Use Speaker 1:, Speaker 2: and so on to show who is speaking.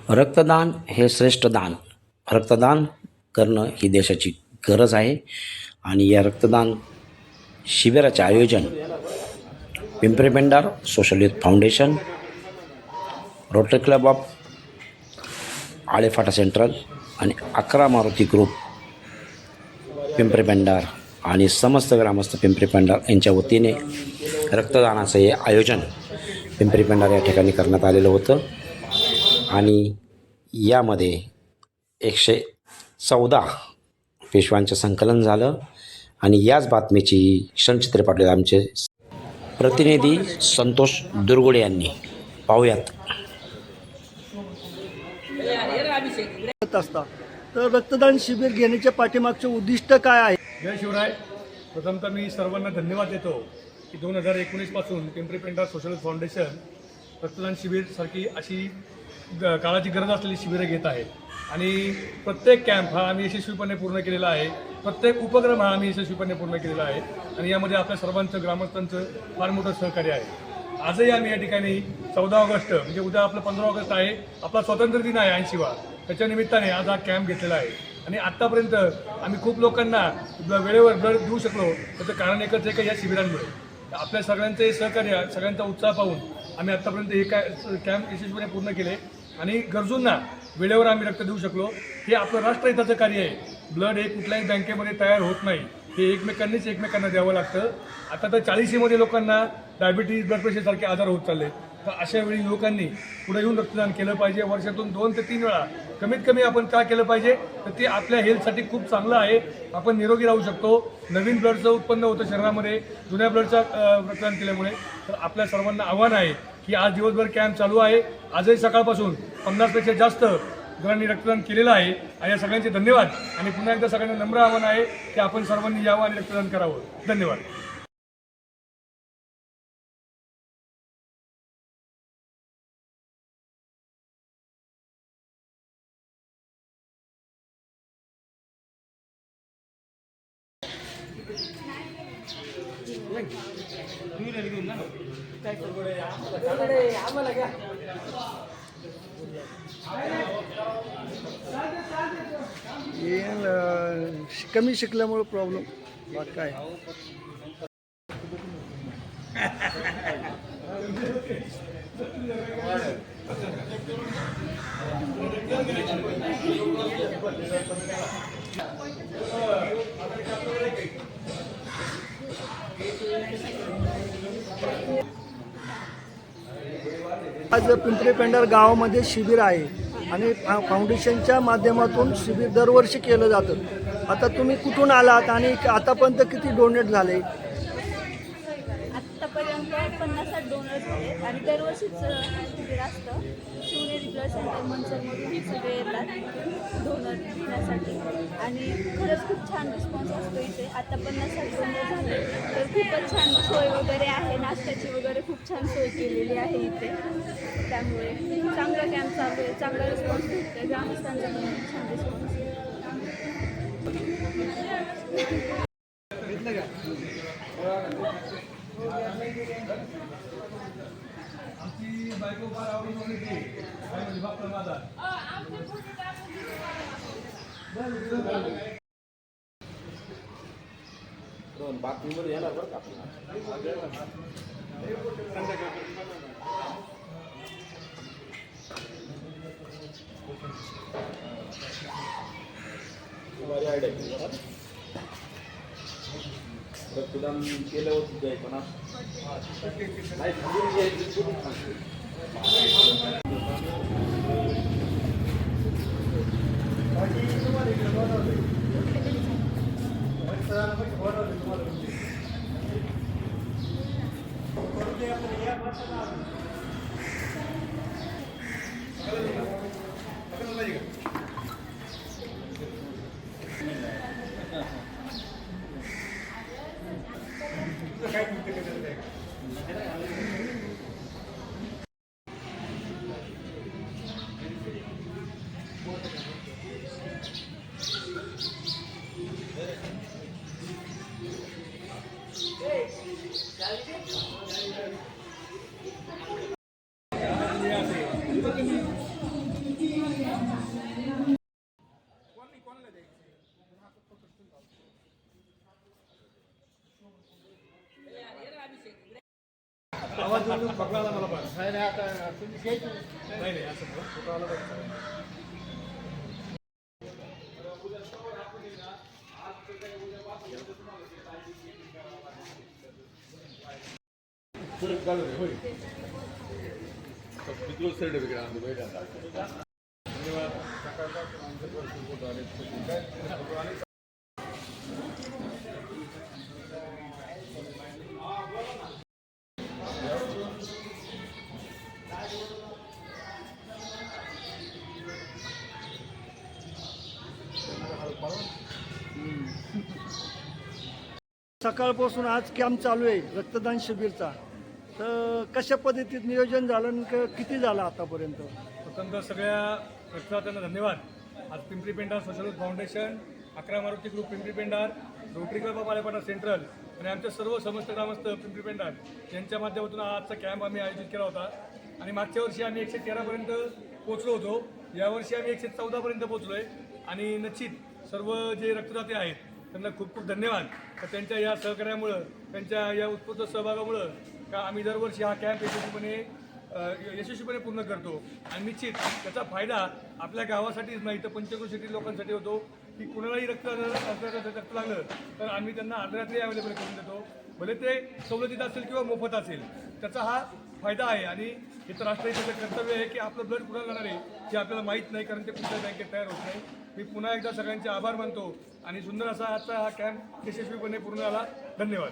Speaker 1: रक्तदान हे श्रेष्ठ दान. रक्तदान करणं ही देशाची गरज आहे आणि या रक्तदान शिबिराचे आयोजन Pimpri Pendar social youth foundation, Rotary club of Alephata central आणि 11 मारुती ग्रुप पिंपरी पेंडार आणि समस्त ग्रामस्थ पिंपरी पेंडार यांच्या वतीने रक्तदानाचं हे आयोजन पिंपरी पेंडार या ठिकाणी करण्यात आलेलं होतं आणि यामध्ये 114 पेशव्यांचं संकलन झालं. आणि याच बातमीची क्षणचित्र पाठवले आमचे प्रतिनिधी संतोष दुर्गुडे यांनी. पाहूयात.
Speaker 2: तर रक्तदान शिबिर घेण्याच्या पाठीमागचे उद्दिष्ट काय आहे?
Speaker 3: जय शिवराय. प्रथमतः मी सर्वांना धन्यवाद देतो की 2019 पासून पिंपरी पेंडार सोशल फाउंडेशन रक्तदान शिबिरसारखी अशी काळाची गरज असलेली शिबिरं घेत आहे आणि प्रत्येक कॅम्प हा आम्ही यशस्वीपणे पूर्ण केलेला आहे. प्रत्येक उपक्रम हा आम्ही यशस्वीपणे पूर्ण केलेला आहे आणि यामध्ये आपल्या सर्वांचं ग्रामस्थांचं फार मोठं सहकार्य आहे. आजही आम्ही या ठिकाणी 14 ऑगस्ट म्हणजे उद्या आपलं 15 ऑगस्ट आहे, आपला स्वातंत्र्य दिन आहे 80वा. त्याच्या निमित्ताने आज हा कॅम्प घेतलेला आहे आणि आत्तापर्यंत आम्ही खूप लोकांना वेळेवर ब्लड देऊ शकलो. त्याचं कारण एकच आहे की या शिबिरांमुळे आपल्या सगळ्यांचं सहकार्य, सगळ्यांचा उत्साह पाहून आम्ही आत्तापर्यंत हे कॅम्प यशस्वीपणे पूर्ण केले आणि गरजूंना वेळेवर आम्ही रक्त देऊ शकलो. हे आपलं राष्ट्रहिताचं कार्य आहे. ब्लड हे कुठल्याही बँकेमध्ये तयार होत नाही, हे एकमेकांना द्यावं लागतं. आता तर 40मध्ये लोकांना डायबिटीज, ब्लड प्रेशरसारखे आजार होत चालले. तर अशा वेळी लोकांनी पुढे येऊन रक्तदान केलं पाहिजे. वर्षातून 2 ते 3 वेळा कमीत कमी आपण का केलं पाहिजे, तर ते आपल्या हेल्थसाठी खूप चांगलं आहे. आपण निरोगी राहू शकतो. नवीन ब्लडचं उत्पन्न होतं शरीरामध्ये जुन्या ब्लडचा रक्तदान केल्यामुळे. तर आपल्या सर्वांना आव्हान आहे की आज दिवसभर कॅम्प चालू आहे. आजही सकाळपासून 50पेक्षा जास्त जणांनी रक्तदान केलेलं आहे आणि या सगळ्यांचे धन्यवाद. आणि पुन्हा एकदा सगळ्यांना नम्र आव्हान आहे की आपण सर्वांनी यावं आणि रक्तदान करावं. धन्यवाद.
Speaker 2: कमी शिकल्यामुळे प्रॉब्लेम काय? आज पिंपरी पेंडार गावामध्ये शिबिर आहे आणि फाउंडेशनच्या माध्यमातून शिबिर दरवर्षी केलं जातं. आता तुम्ही कुठून आलात आणि आतापर्यंत किती डोनेट झाले?
Speaker 4: आत्तापर्यंत 50-60 डोनर झाले आणि दरवर्षीच शिबिर असतं. शिवनेरी ब्लड सेंटर मंचरमधून सगळे येतात डोनर घेण्यासाठी आणि खरंच खूप छान रिस्पॉन्स असतो इथे. आता 50-60 डोनर झाले तर खूपच छान सोय वगैरे आहे. नाश्त्याची वगैरे खूप छान सोय केलेली आहे इथे. त्यामुळे चांगला कॅम्प चालू आहे, चांगला रिस्पॉन्स भेटतो. ग्रामस्थांचा पण खूप छान रिस्पॉन्स आहे.
Speaker 1: बातमीमध्ये येणार बरं का आपल्याला. रक्तदान केलं होतं ते पण
Speaker 3: नाही असं बघा, फोटो आला पाहिजे.
Speaker 2: सकाळपासून आज कॅम्प चालू आहे रक्तदान शिबिरचा. तर कशा पद्धतीत नियोजन झालं आणि किती झालं आतापर्यंत?
Speaker 3: प्रथमतः सगळ्या रक्तदात्यांना धन्यवाद. आज Pimpri Pendar social foundation, 11 Maruti group Pimpri Pendar, Rotary club of Alephata central आणि आमच्या सर्व समस्त ग्रामस्थ पिंपरी पेंडार यांच्या माध्यमातून आजचा कॅम्प आम्ही आयोजित केला होता. आणि मागच्या वर्षी आम्ही 113पर्यंत पोहोचलो होतो. यावर्षी आम्ही 114पर्यंत पोहोचलो आहे. आणि निश्चित सर्व जे रक्तदाते आहेत त्यांना खूप खूप धन्यवाद. तर त्यांच्या या सहकार्यामुळं, त्यांच्या या उत्स्फूर्त सहभागामुळं का आम्ही दरवर्षी हा कॅम्प यशस्वीपणे पूर्ण करतो. आणि निश्चित त्याचा फायदा आपल्या गावासाठीच नाही तर पंचक्रोशीतील लोकांसाठी होतो की कुणालाही रक्त लागलं तर आम्ही त्यांना अर्धरात्री अवेलेबल करून देतो. भले ते सवलतीत असेल किंवा मोफत असेल, त्याचा हा फायदा आहे. आणि हे तर राष्ट्रहिताचं कर्तव्य आहे की आपलं ब्लड कुणाला जाणार आहे हे आपल्याला माहीत नाही, कारण ते कुठल्या बँकेत तयार होत नाही. मी पुन्हा एकदा सगळ्यांचे आभार मानतो आणि सुंदर असा आजचा हा कॅम्प यशस्वीपणे पूर्ण झाला. धन्यवाद.